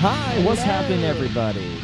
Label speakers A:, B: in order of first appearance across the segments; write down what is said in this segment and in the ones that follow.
A: Hi, what's happening, everybody?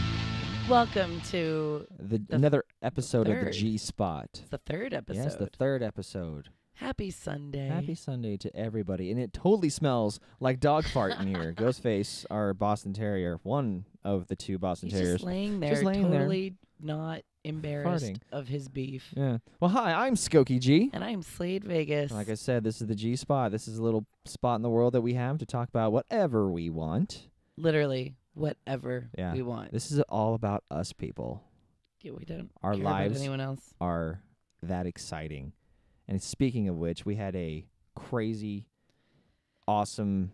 B: Welcome to
A: another episode of the
B: third.
A: G Spot.
B: It's the third episode.
A: Yes, the third episode.
B: Happy Sunday.
A: Happy Sunday to everybody. And it totally smells like dog fart in here. Ghostface, our Boston Terrier, one of the two Boston
B: He's
A: Terriers.
B: just laying there, totally not embarrassed
A: Farting.
B: of his beef.
A: Yeah. Well, hi, I'm Skokie G.
B: And I'm Slade Vegas.
A: Like I said, this is the G Spot. This is a little spot in the world that we have to talk about whatever we want.
B: Literally, whatever we want.
A: This is all about us people.
B: Yeah, we don't
A: Our
B: care
A: lives
B: about anyone else.
A: are that exciting. And speaking of which, we had a crazy, awesome.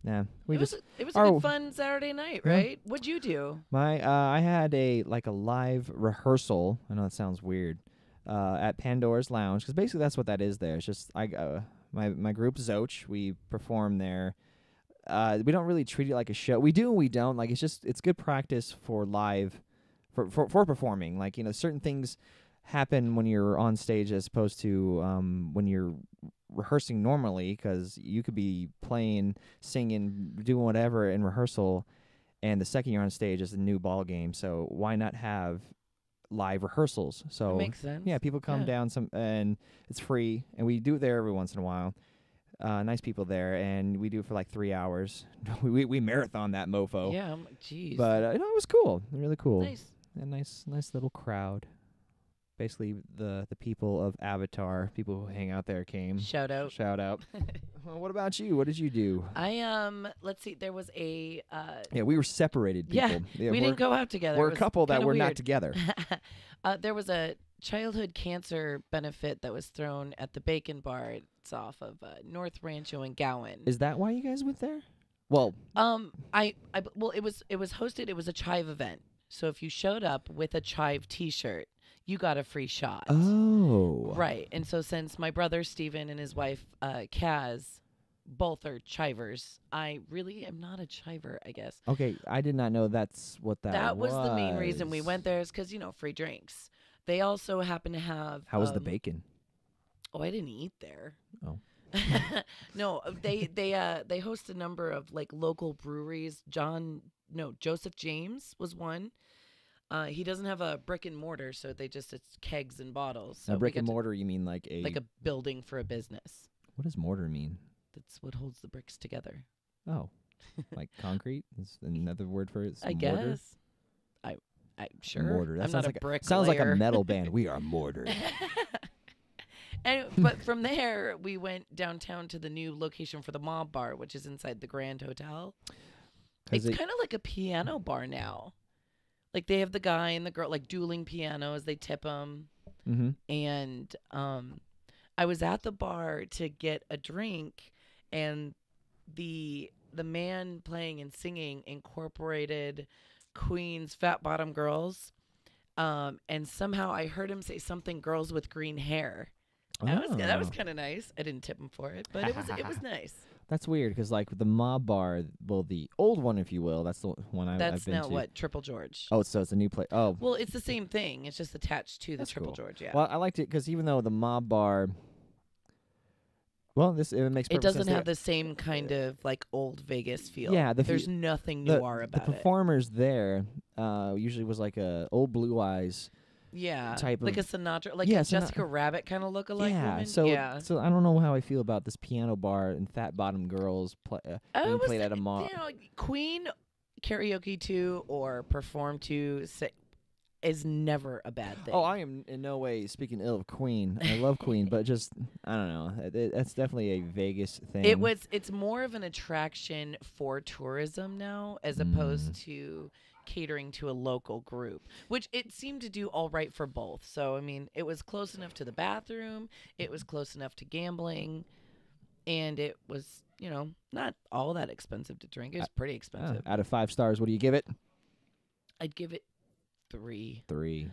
A: It was
B: a good fun Saturday night, right? What'd you do?
A: I had a live rehearsal. I know that sounds weird. At Pandora's Lounge, because basically that's what that is. There, it's just my group Zoch. We perform there. We don't really treat it like a show. We do and we don't. Like it's good practice for live, for performing. Like certain things happen when you're on stage as opposed to when you're rehearsing normally, because you could be playing, singing, doing whatever in rehearsal, and the second you're on stage is a new ball game. So why not have live rehearsals? So
B: That makes sense.
A: Yeah, people come down and it's free, and we do it there every once in a while. Nice people there, and we do it for like 3 hours. we marathon that mofo.
B: Yeah, I'm like, jeez.
A: But it was cool, really cool.
B: Nice.
A: A nice little crowd. Basically, the people of Avatar, people who hang out there came.
B: Shout out.
A: Well, what about you? What did you do?
B: Let's see. There was a.
A: We were separated people.
B: Yeah, we didn't go out together.
A: We're a couple that were not together.
B: There was a childhood cancer benefit that was thrown at the Bacon Bar. It's off of North Rancho and Gowan.
A: Is that why you guys went there? Well,
B: it was hosted. It was a chive event. So if you showed up with a chive T-shirt, you got a free shot.
A: Oh,
B: right. And so since my brother Steven and his wife Kaz both are chivers, I really am not a chiver, I guess.
A: Okay, I did not know that's what that was.
B: That was the main reason we went there, is because free drinks. They also happen to have.
A: How was the bacon?
B: Oh, I didn't eat there.
A: Oh.
B: No, they host a number of like local breweries. Joseph James was one. He doesn't have a brick and mortar, so it's kegs and bottles. So
A: a brick and mortar, you mean like
B: a building for a business.
A: What does mortar mean?
B: That's what holds the bricks together.
A: Oh, like concrete is another word for it.
B: I
A: mortar?
B: Guess. I'm sure.
A: Mortar. That
B: I'm not a brick.
A: Sounds like a metal band. We are mortar.
B: But from there, we went downtown to the new location for the Mob Bar, which is inside the Grand Hotel. It's kind of like a piano bar now. Like they have the guy and the girl like dueling pianos. They tip them.
A: Mm-hmm.
B: And I was at the bar to get a drink, and the man playing and singing incorporated Queen's Fat Bottom Girls. And somehow I heard him say something, girls with green hair. That was kind of nice. I didn't tip him for it, but it was nice.
A: That's weird, because like the Mob Bar, well, the old one, if you will, that's the one I've been to.
B: That's now what, Triple George.
A: Oh, so it's a new place. Oh,
B: well, it's the same thing. It's just attached to the Triple
A: cool.
B: George. Yeah.
A: Well, I liked it because even though the Mob Bar, it makes perfect sense.
B: It doesn't have the same kind of like old Vegas feel.
A: Yeah,
B: there's nothing noir about it.
A: The performers there usually was like a old Blue Eyes.
B: Yeah,
A: type
B: like
A: of,
B: a Sinatra, like a Jessica Rabbit kind of look-alike woman.
A: So I don't know how I feel about this piano bar and Fat Bottom Girls being played at a mall.
B: Queen karaoke to or perform to. is never a bad thing.
A: Oh, I am in no way speaking ill of Queen. I love Queen, but just I don't know. That's definitely a Vegas thing.
B: It's more of an attraction for tourism now, as opposed to catering to a local group, which it seemed to do all right for both. So I mean, it was close enough to the bathroom, it was close enough to gambling, and it was, not all that expensive to drink. It was pretty expensive.
A: Out of 5 stars, what do you give it?
B: I'd give it 3.
A: 3.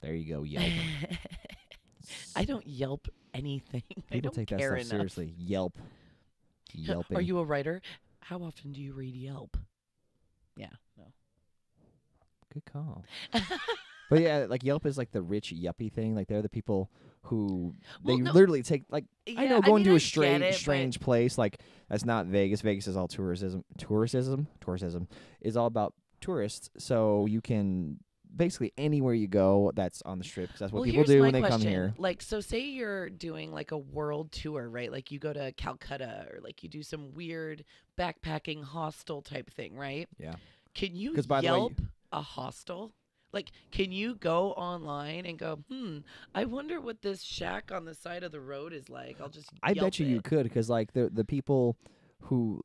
A: There you go, Yelp.
B: I don't Yelp anything. I
A: People
B: don't
A: take that
B: care
A: stuff
B: enough.
A: seriously. Yelping.
B: Are you a writer? How often do you read Yelp? Yeah, no.
A: Good call. But yeah, like Yelp is like the rich yuppie thing. Like they're the people who literally take like I know going to a strange place like that's not Vegas. Vegas is all tourism is all about tourists. So you can basically anywhere you go that's on the strip because that's what people do when they come here.
B: Like, so say you're doing like a world tour, right? Like you go to Calcutta or like you do some weird backpacking hostel type thing, right?
A: Yeah.
B: Can you Yelp a hostel? Like, can you go online and go, I wonder what this shack on the side of the road is like? I'll just
A: I bet you could because like the people who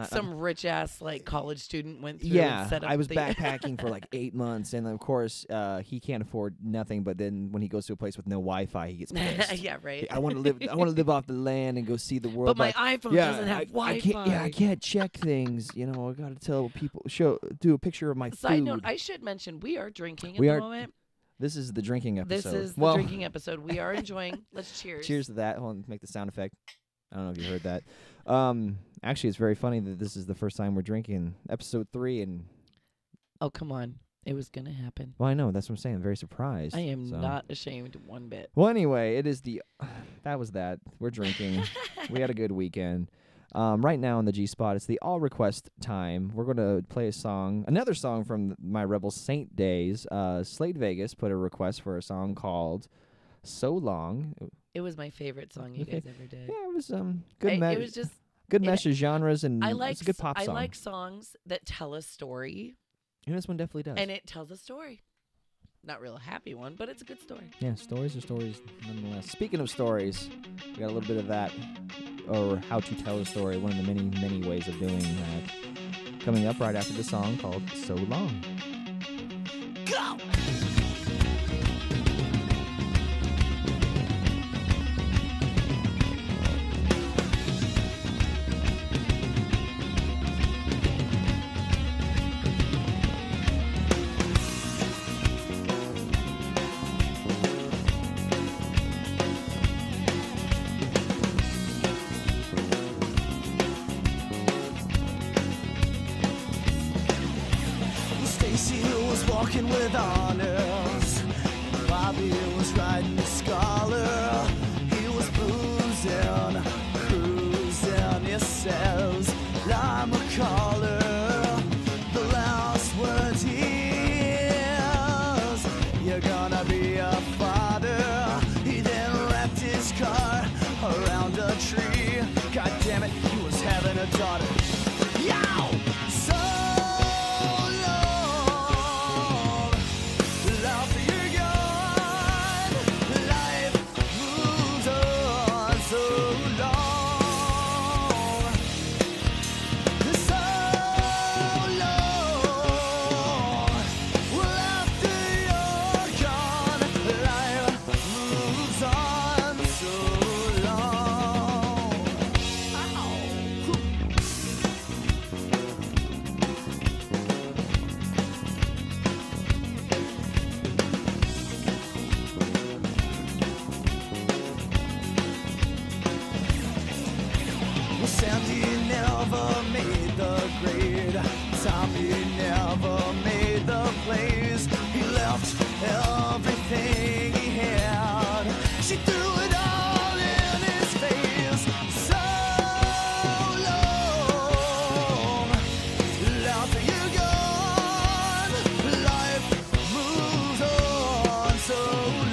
B: some rich ass like college student went through.
A: Yeah,
B: and set up
A: I was backpacking for like 8 months, and of course he can't afford nothing. But then when he goes to a place with no Wi-Fi, he gets pissed.
B: Yeah, right.
A: I want to live. I want to live off the land and go see the world.
B: But my iPhone doesn't have Wi-Fi.
A: I can't check things. I got to tell people. Do a picture of my
B: Side
A: food.
B: note: I should mention we are drinking at the moment.
A: This is the drinking episode.
B: This is the drinking episode. We are enjoying. Let's cheers.
A: Cheers to that. Hold on, make the sound effect. I don't know if you heard that. Actually, it's very funny that this is the first time we're drinking episode 3, and
B: oh come on, it was gonna happen.
A: Well, I know that's what I'm saying. I'm very surprised.
B: I am not ashamed one bit.
A: Well, anyway, it is that was that. We're drinking. We had a good weekend. Right now on the G Spot, it's the all request time. We're going to play another song from my Rebel Saint days. Slade Vegas put a request for a song called "So Long."
B: It was my favorite song you guys ever did.
A: Yeah, it was good.
B: It was just
A: good mesh of genres, and it's a good pop song.
B: I like songs that tell a story.
A: And this one definitely does.
B: And it tells a story. Not real happy one, but it's a good story.
A: Yeah, stories are stories nonetheless. Speaking of stories, we got a little bit of that, or how to tell a story, one of the many, many ways of doing that. Coming up right after the song called "So Long."
B: Go!
C: Walking with honors, Bobby was riding the scholar. He was boozing, cruising. He says, "I'm a caller." The last words he is, "You're gonna be a father." He then wrapped his car around a tree. God damn it, he was having a daughter. Yow! Sandy never made the grade. Tommy never made the plays. He left everything he had. She threw it all in his face. So long, after you're gone, life moves on. So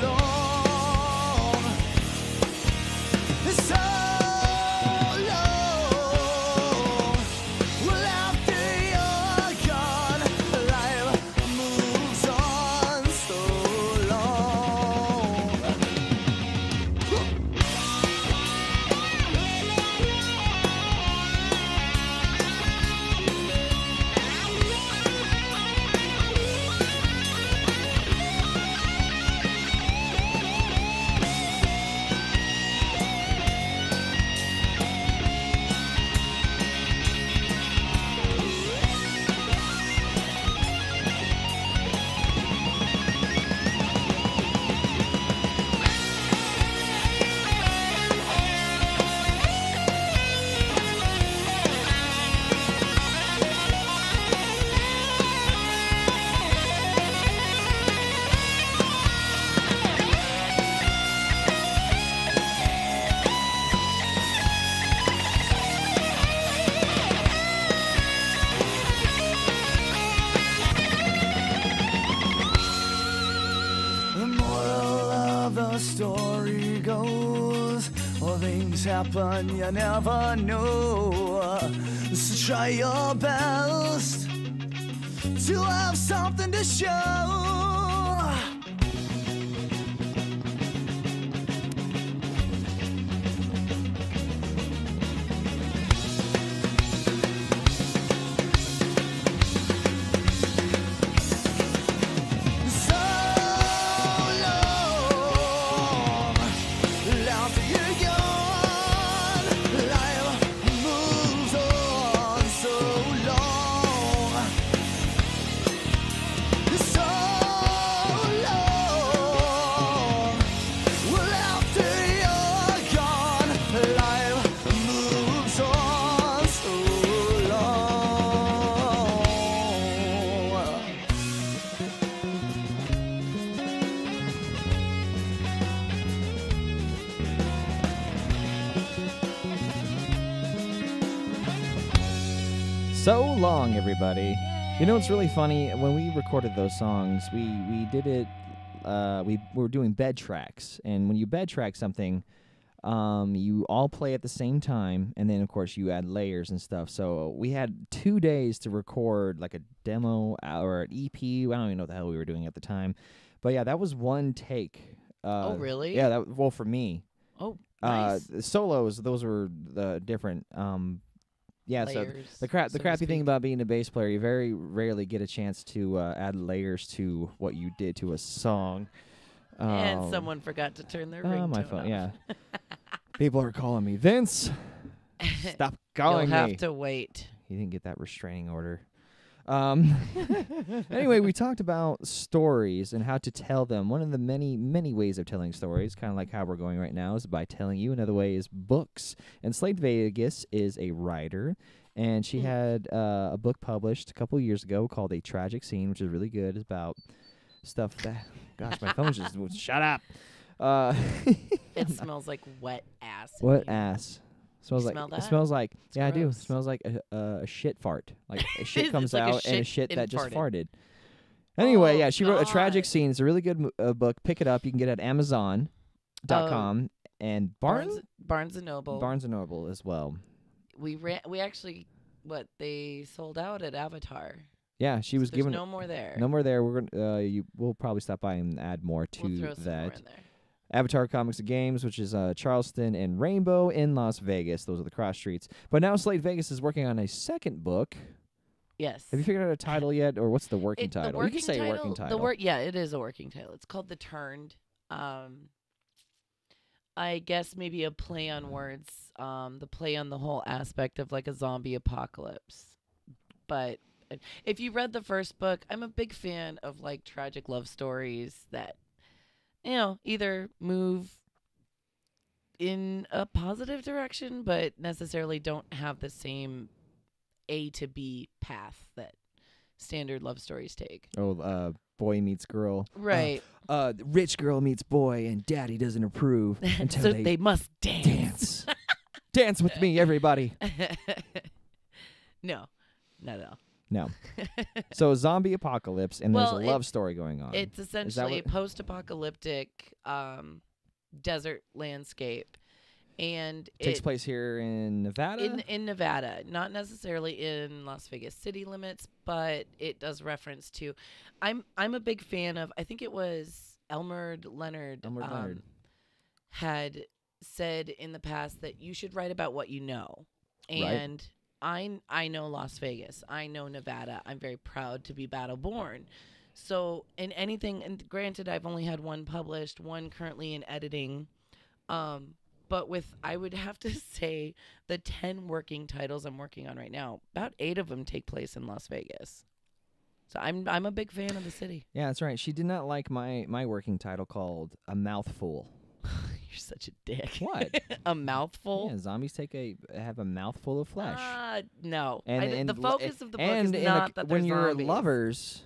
C: long, so long. Well, after you're gone. things happen, you never know. So try your best to have something to show.
A: So long, everybody. You know what's really funny? When we recorded those songs, we did it. We were doing bed tracks, and when you bed track something, you all play at the same time, and then of course you add layers and stuff. So we had 2 days to record like a demo or an EP. I don't even know what the hell we were doing at the time, but yeah, that was one take.
B: Oh, really?
A: Yeah, well for me.
B: Oh, nice.
A: Solos, those were the different. Yeah,
B: Layers,
A: so the
B: so to
A: crappy thing
B: speak.
A: about being a bass player, you very rarely get a chance to add layers to what you did to a song.
B: And someone forgot to turn their ringtone
A: my phone,
B: off.
A: yeah. People are calling me, Vince. Stop calling
B: You'll
A: me.
B: have to wait.
A: He didn't get that restraining order. Anyway, we talked about stories and how to tell them. One of the many, many ways of telling stories, kind of like how we're going right now, is by telling you. Another way is books. And Slade Vegas is a writer, and she had a book published a couple years ago called A Tragic Scene, which is really good. It's about stuff that... Gosh, my phone just... Shut up!
B: It smells like wet ass. in
A: What
B: here.
A: ass? Smells
B: You
A: like
B: smell
A: it
B: that?
A: smells like
B: It's
A: yeah I do. It
B: gross.
A: smells like a shit fart. Like a shit
B: It's
A: comes
B: like a
A: out and a
B: shit
A: shit that just
B: farted.
A: farted. Anyway,
B: Oh,
A: yeah, she wrote A Tragic
B: God.
A: Scene. It's a really good book. Pick it up. You can get it at Amazon.com and
B: Barnes and Noble.
A: Barnes and Noble as well.
B: We actually they sold out at Avatar.
A: Yeah, she was
B: There's
A: given
B: no more there.
A: no more there. We're gonna we'll probably stop by and add more to
B: We'll throw some more
A: that.
B: in there.
A: Avatar Comics and Games, which is Charleston and Rainbow in Las Vegas. Those are the cross streets. But now Slade Vegas is working on a second book.
B: Yes.
A: Have you figured out a title yet, or what's the working title?
B: The
A: You
B: working
A: can say
B: title,
A: working title.
B: Yeah, it is a working title. It's called The Turned. I guess maybe a play on words. The play on the whole aspect of like a zombie apocalypse. But if you read the first book, I'm a big fan of like tragic love stories that, either move in a positive direction, but necessarily don't have the same A to B path that standard love stories take.
A: Oh, boy meets girl.
B: Right.
A: Rich girl meets boy, and daddy doesn't approve until
B: So
A: they
B: they must dance.
A: dance with me, everybody.
B: No, not at all.
A: No. So zombie apocalypse, and
B: Well,
A: there's a love story going on.
B: It's essentially a
A: what-
B: post-apocalyptic desert landscape, and
A: Takes
B: it
A: place here in Nevada.
B: in Nevada, not necessarily in Las Vegas city limits, but it does reference to. I'm a big fan of. I think it was Elmer Leonard.
A: Leonard.
B: Had said in the past that you should write about what you know,
A: Right.
B: and I know Las Vegas. I know Nevada. I'm very proud to be battle born. So in anything, and granted, I've only had one published, one currently in editing. But I would have to say the 10 working titles I'm working on right now, about 8 of them take place in Las Vegas. So I'm a big fan of the city.
A: Yeah, that's right. She did not like my working title called A Mouthful.
B: You're such a dick.
A: What?
B: A mouthful?
A: Yeah, zombies have a mouthful of flesh.
B: No.
A: And
B: the focus of the book
A: and
B: is not that
A: when
B: they're
A: you're
B: zombies.
A: lovers,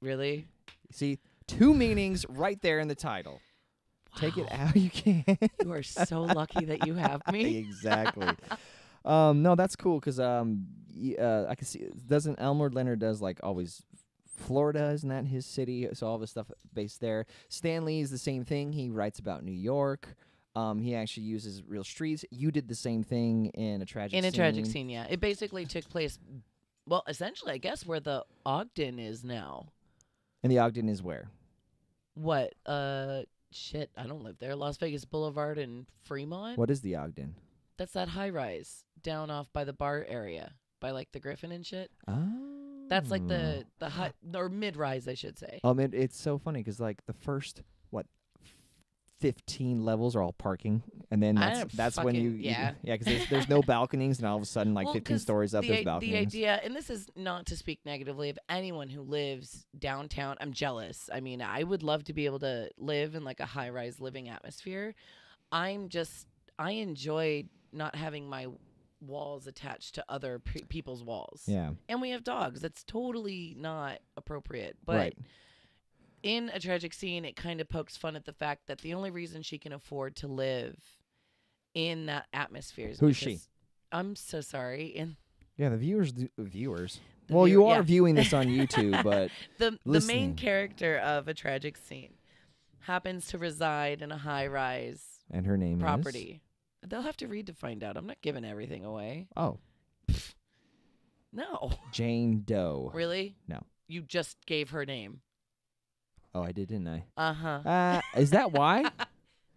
B: Really?
A: see, 2 meanings right there in the title. Take it
B: Wow.
A: how you can.
B: You are so lucky that you have me.
A: Exactly. No, that's cool because I can see. Doesn't Elmer Leonard does like always Florida? Isn't that his city? So all the stuff based there. Stan Lee is the same thing. He writes about New York. He actually uses real streets. You did the same thing in a tragic
B: In
A: scene.
B: a tragic scene, yeah. It basically took place, well, essentially, I guess, where the Ogden is now.
A: And the Ogden is where?
B: What? Shit, I don't live there. Las Vegas Boulevard and Fremont?
A: What is the Ogden?
B: That's that high rise down off by the bar area, by like the Griffin and shit.
A: Oh.
B: That's like the high, or mid rise, I should say.
A: It's so funny because like the first 15 levels are all parking, and then that's when you
B: yeah
A: because there's no balconies, and all of a sudden like
B: well,
A: 15 stories up there's balconies.
B: The idea, and this is not to speak negatively of anyone who lives downtown. I'm jealous. I mean, I would love to be able to live in like a high rise living atmosphere. I enjoy not having my walls attached to other people's walls.
A: Yeah,
B: and we have dogs. That's totally not appropriate. But
A: right.
B: In a tragic scene, it kind of pokes fun at the fact that the only reason she can afford to live in that atmosphere is
A: Who's
B: because,
A: she?
B: I'm so sorry. And
A: yeah, the viewers.
B: The
A: Well, you are
B: yeah.
A: viewing this on YouTube, but
B: the
A: listening.
B: main character of a tragic scene happens to reside in a high-rise
A: and her name
B: property. They'll have to read to find out. I'm not giving everything away.
A: Oh,
B: No.
A: Jane Doe.
B: Really?
A: No.
B: You just gave her name.
A: Oh, I did, didn't I?
B: Uh-huh.
A: Is that why?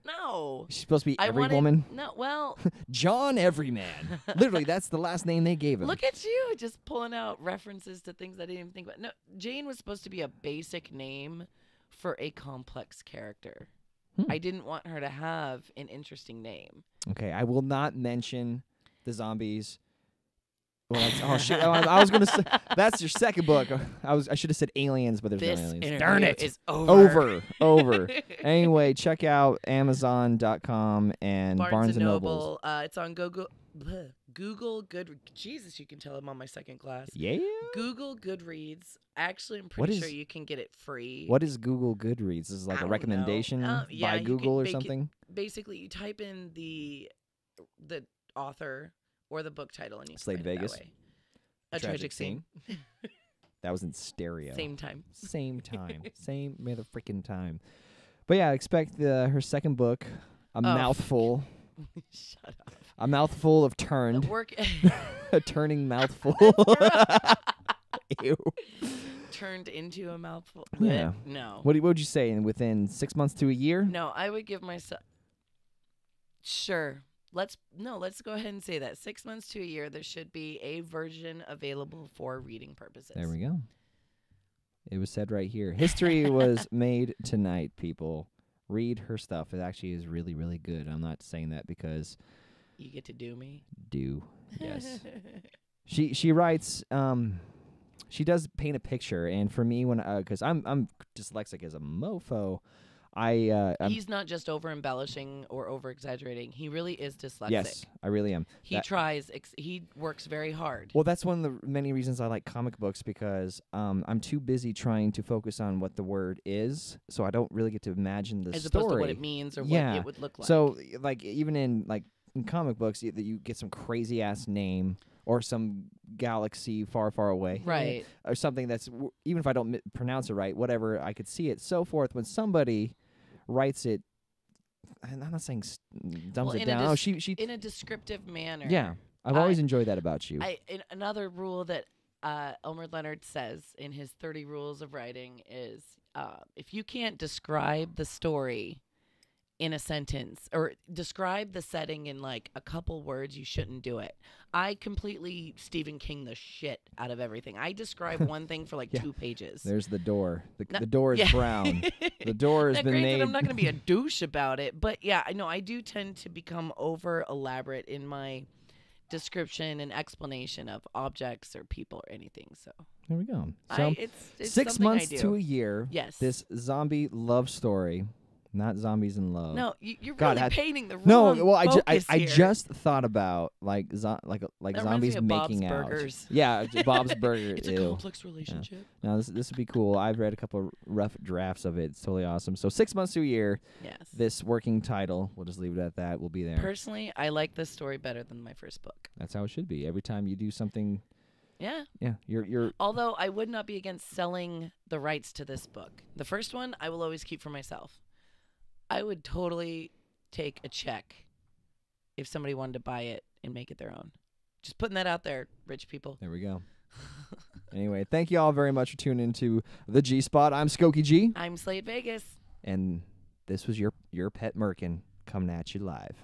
B: No.
A: She's supposed to be every
B: wanted,
A: woman.
B: No, well,
A: John Everyman. Literally, that's the last name they gave him.
B: look at you just pulling out references to things I didn't even think about. No, Jane was supposed to be a basic name for a complex character. I didn't want her to have an interesting name.
A: Okay, I will not mention the zombies. Well, oh shit! I was gonna say that's your second book. I should have said aliens, but there's
B: This
A: no aliens.
B: interview
A: Darn it!
B: is over.
A: Over. Anyway, check out Amazon.com and Barnes and Nobles.
B: It's on Google. Google Goodreads. Jesus, you can tell I'm on my second class.
A: Yeah.
B: Google Goodreads. Actually, I'm pretty sure you can get it free.
A: What is Google Goodreads? This is like
B: I
A: a
B: don't
A: recommendation
B: know. Yeah,
A: by
B: you
A: Google or
B: can
A: something.
B: Basically, you type in the author or the book title, and you
A: Slade
B: find it
A: Vegas.
B: that way. A tragic scene.
A: That was in stereo.
B: Same time.
A: Same time. Same freaking time. But yeah, expect her second book, a mouthful.
B: Shut up.
A: A mouthful of turned. A turning mouthful. Ew.
B: Turned into a mouthful.
A: Yeah.
B: No.
A: What would you say? Within 6 months to a year?
B: No, I would give myself. Sure. Let's go ahead and say that 6 months to a year, there should be a version available for reading purposes.
A: There we go. It was said right here. History was made tonight, people. Read her stuff. It actually is really, really good. I'm not saying that because
B: you get to do me.
A: Yes. She writes. She does paint a picture, and for me, because I'm dyslexic as a mofo.
B: He's not just over embellishing or over exaggerating. He really is dyslexic.
A: Yes, I really am.
B: He tries. He works very hard.
A: Well, that's one of the many reasons I like comic books because I'm too busy trying to focus on what the word is, so I don't really get to imagine the
B: as
A: story.
B: Opposed to what it means or what it would look like.
A: So, like even in comic books, you get some crazy ass name or some galaxy far, far away,
B: right?
A: Or something that's even if I don't pronounce it right, whatever, I could see it. So forth. When somebody writes it, and I'm not saying dumbs it down. She
B: in a descriptive manner.
A: Yeah, I've always enjoyed that about you.
B: Another rule that Elmer Leonard says in his 30 Rules of Writing is if you can't describe the story in a sentence or describe the setting in like a couple words, you shouldn't do it. I completely Stephen King the shit out of everything. I describe one thing for like 2 pages.
A: There's the door. The door is brown. The door has been made.
B: I'm not going to be a douche about it, but yeah, I know I do tend to become over elaborate in my description and explanation of objects or people or anything. So
A: there we go. So
B: it's
A: 6 months to a year.
B: Yes.
A: This zombie love story. Not zombies in love.
B: No, you're really painting the wrong
A: No, well, I
B: here.
A: just thought about like
B: that
A: zombies
B: me of
A: making
B: Bob's
A: out.
B: Burgers.
A: Yeah, Bob's Burger.
B: It's a complex relationship.
A: Yeah. No, this would be cool. I've read a couple of rough drafts of it. It's totally awesome. So 6 months to a year.
B: Yes.
A: This working title. We'll just leave it at that. We'll be there.
B: Personally, I like this story better than my first book.
A: That's how it should be. Every time you do something.
B: Yeah.
A: Yeah. You're.
B: Although I would not be against selling the rights to this book. The first one I will always keep for myself. I would totally take a check if somebody wanted to buy it and make it their own. Just putting that out there, rich people.
A: There we go. Anyway, thank you all very much for tuning into the G Spot. I'm Skokie G,
B: I'm Slade Vegas.
A: and this was your pet Merkin coming at you live.